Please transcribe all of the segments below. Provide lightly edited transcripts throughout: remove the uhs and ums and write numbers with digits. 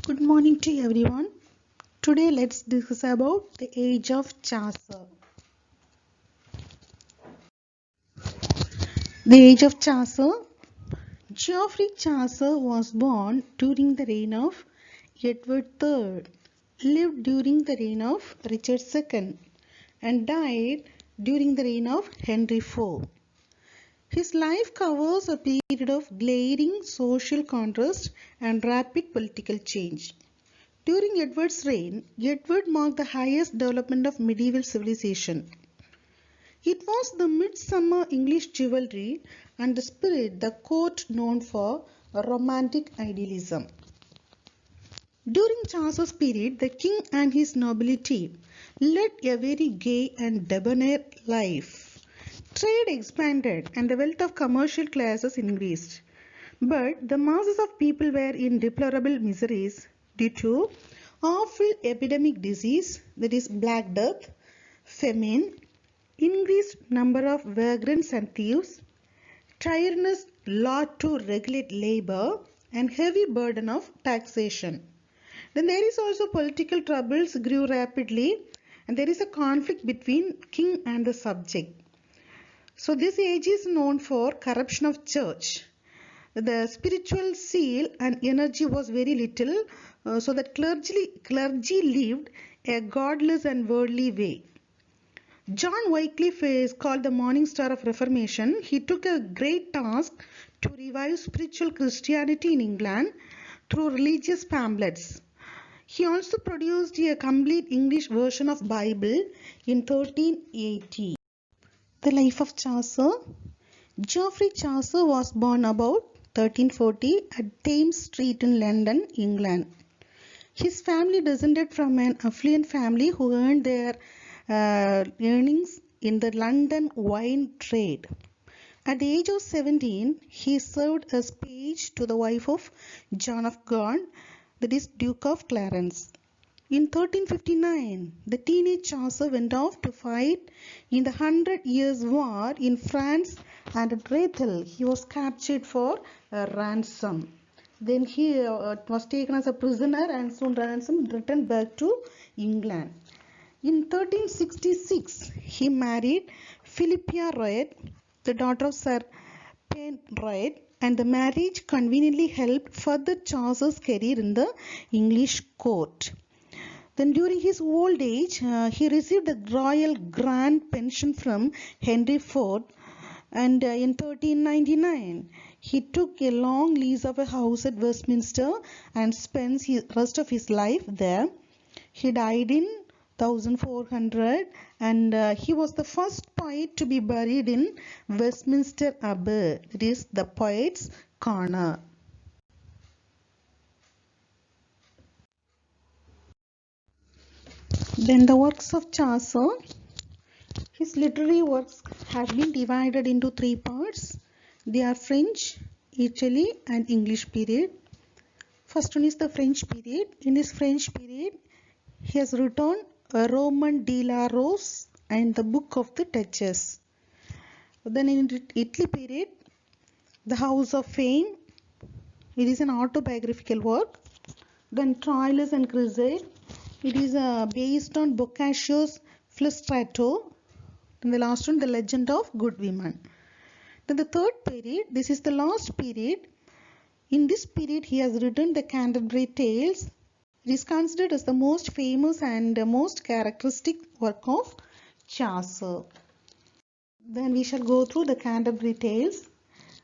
Good morning to everyone. Today let's discuss about the age of Chaucer. The age of Chaucer. Geoffrey Chaucer was born during the reign of Edward III, lived during the reign of Richard II, and died during the reign of Henry IV. His life covers a period of glaring social contrast and rapid political change. During Edward's reign, Edward marked the highest development of medieval civilization. It was the midsummer English chivalry and the spirit the court known for romantic idealism. During Chaucer's period, the king and his nobility led a very gay and debonair life. Trade expanded and the wealth of commercial classes increased. But the masses of people were in deplorable miseries due to awful epidemic disease, that is Black Death, famine, increased number of vagrants and thieves, tyrannous law to regulate labor, and heavy burden of taxation. Then there is also political troubles grew rapidly, and there is a conflict between king and the subject. So this age is known for corruption of church. The spiritual zeal and energy was very little, so that clergy lived a godless and worldly way. John Wycliffe is called the morning star of Reformation. He took a great task to revive spiritual Christianity in England through religious pamphlets. He also produced a complete English version of Bible in 1380. The life of Chaucer. Geoffrey Chaucer was born about 1340 at Thames Street in London, England. His family descended from an affluent family who earned their earnings in the London wine trade. At the age of 17, he served as page to the wife of John of God, that is Duke of Clarence. In 1359, the teenage Chaucer went off to fight in the 100 Years' War in France, and at Rethel he was captured for a ransom. Then he was taken as a prisoner and soon ransomed, returned back to England. In 1366, he married Philippia Roet, the daughter of Sir Pen Roet, and the marriage conveniently helped further Chaucer's career in the English court. Then during his old age, he received the royal grand pension from Henry IV, and in 1399 he took a long lease of a house at Westminster and spent the rest of his life there. He died in 1400, and he was the first poet to be buried in Westminster Abbey, that is the Poets' Corner. Then the works of Chaucer. His literary works have been divided into three parts. They are French, Italy, and English period. First one is the French period. In this French period, he has written a Roman de la Rose and the Book of the Duchess. Then in Italy period, The House of Fame. It is an autobiographical work. Then Troilus and Cresside. It is based on Boccaccio's Filstrato. And the last one, The Legend of Good Women. Then the third period, this is the last period. In this period, he has written the Canterbury Tales. It is considered as the most famous and most characteristic work of Chaucer. Then we shall go through the Canterbury Tales.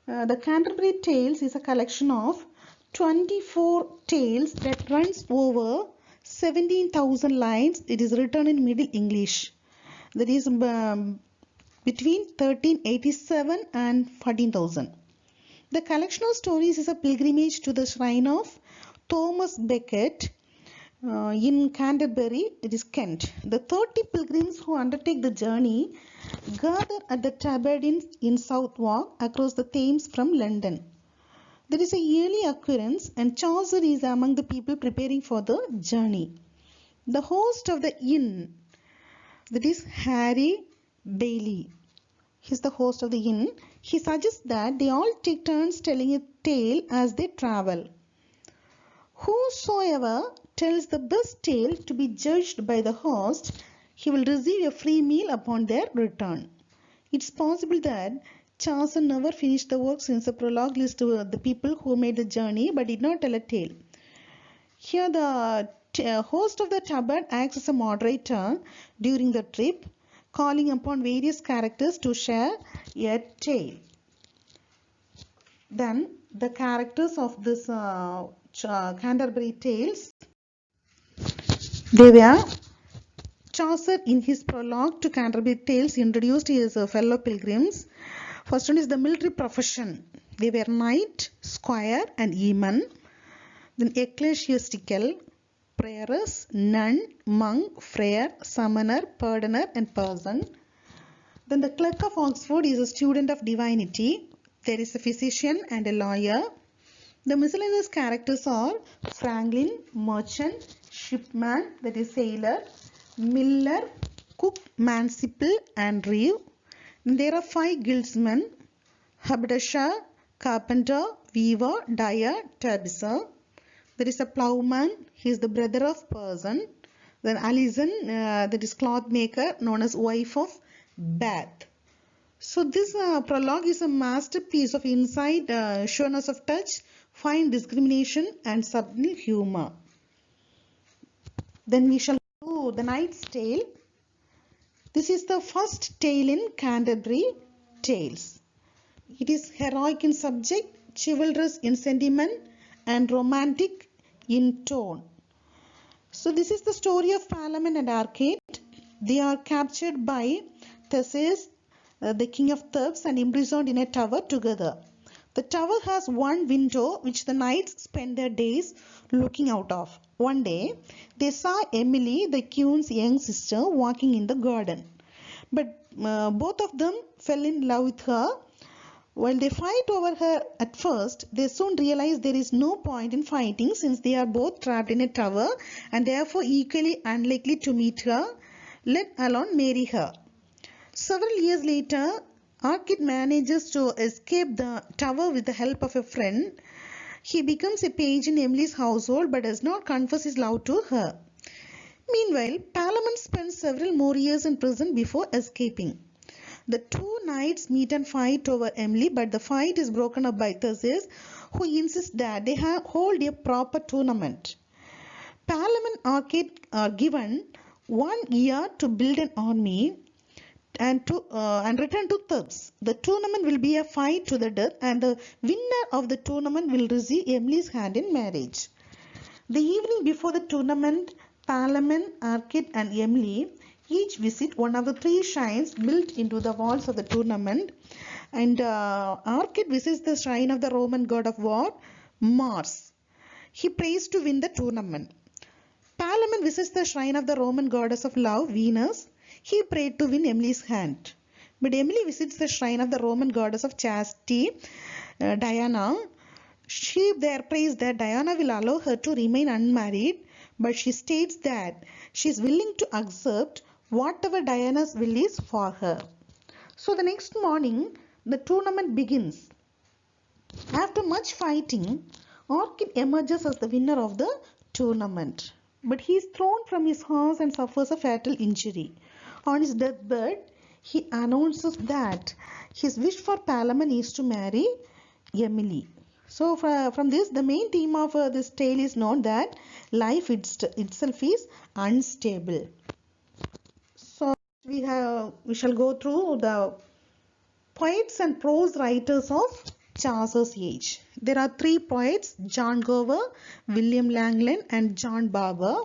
The Canterbury Tales is a collection of 24 tales that runs over 17,000 lines. It is written in Middle English. That is between 1387 and 14,000. The collection of stories is a pilgrimage to the shrine of Thomas Becket in Canterbury, it is Kent. The 30 pilgrims who undertake the journey gather at the Tabard in Southwark across the Thames from London. There is a yearly occurrence, and Chaucer is among the people preparing for the journey. The host of the inn, that is Harry Bailey, he is the host of the inn. He suggests that they all take turns telling a tale as they travel. Whosoever tells the best tale to be judged by the host, he will receive a free meal upon their return. It's possible that Chaucer never finished the work since the prologue lists the people who made the journey but did not tell a tale. Here the host of the tabard acts as a moderator during the trip, calling upon various characters to share a tale. Then the characters of this Canterbury Tales, they were Chaucer in his prologue to Canterbury Tales introduced his fellow pilgrims. First one is the military profession. They were knight, squire and yeoman. Then ecclesiastical, prioress, nun, monk, friar, summoner, pardoner and person. Then the clerk of Oxford is a student of divinity. There is a physician and a lawyer. The miscellaneous characters are Franklin, merchant, shipman, that is sailor, miller, cook, manciple and reeve. There are 5 guildsmen: haberdasher, carpenter, weaver, dyer, tapisser. There is a ploughman, he is the brother of person. Then Alison, that is cloth maker, known as wife of Bath. So this prologue is a masterpiece of insight, sureness of touch, fine discrimination and subtle humor. Then we shall do The Knight's Tale. This is the first tale in Canterbury Tales. It is heroic in subject, chivalrous in sentiment and romantic in tone. So this is the story of Palamon and Arcade. They are captured by Theseus, the king of Thebes, and imprisoned in a tower together. The tower has one window which the knights spend their days looking out of. One day, they saw Emily, the queen's young sister, walking in the garden. But both of them fell in love with her. While they fight over her at first, they soon realize there is no point in fighting since they are both trapped in a tower and therefore equally unlikely to meet her, let alone marry her. Several years later, Arcade manages to escape the tower with the help of a friend. He becomes a page in Emily's household but does not confess his love to her. Meanwhile, Palamon spends several more years in prison before escaping. The 2 knights meet and fight over Emily, but the fight is broken up by Theseus, who insists that they hold a proper tournament. Palamon and Arcade are given 1 year to build an army and return to Thebes. The tournament will be a fight to the death, and the winner of the tournament will receive Emily's hand in marriage. The evening before the tournament, Palamon, Arcade and Emily each visit one of the 3 shrines built into the walls of the tournament, and Arcade visits the shrine of the Roman god of war, Mars. He prays to win the tournament. Palamon visits the shrine of the Roman goddess of love, Venus. He prayed to win Emily's hand. But Emily visits the shrine of the Roman goddess of chastity, Diana. She there prays that Diana will allow her to remain unmarried, but she states that she is willing to accept whatever Diana's will is for her. So the next morning, the tournament begins. After much fighting, Arcade emerges as the winner of the tournament. But he is thrown from his horse and suffers a fatal injury. On his deathbed, he announces that his wish for Palamon is to marry Emily. So from this, the main theme of this tale is known that life itself is unstable. So we shall go through the poets and prose writers of Chaucer's age. There are 3 poets: John Gower, William Langland and John Barber.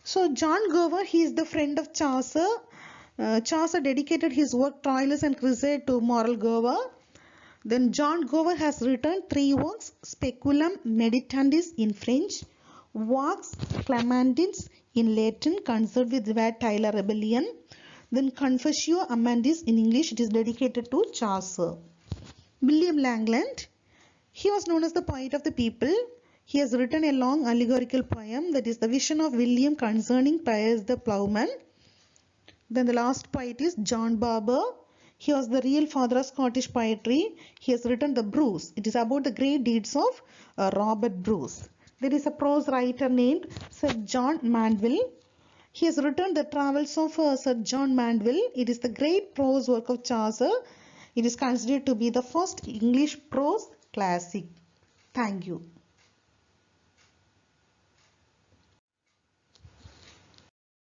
So John Gower, he is the friend of Chaucer. Chaucer dedicated his work Troilus and Cresside to Moral Gower. Then John Gower has written 3 works: Speculum Meditandis in French, Vox Clementis in Latin, concerned with the Tyler rebellion. Then Confessio Amandis in English, it is dedicated to Chaucer. William Langland, he was known as the poet of the people. He has written a long allegorical poem, that is the vision of William concerning Piers the Ploughman. Then the last poet is John Barber. He was the real father of Scottish poetry. He has written the Bruce. It is about the great deeds of Robert Bruce. There is a prose writer named Sir John Mandeville. He has written the Travels of Sir John Mandeville. It is the great prose work of Chaucer. It is considered to be the first English prose classic. Thank you.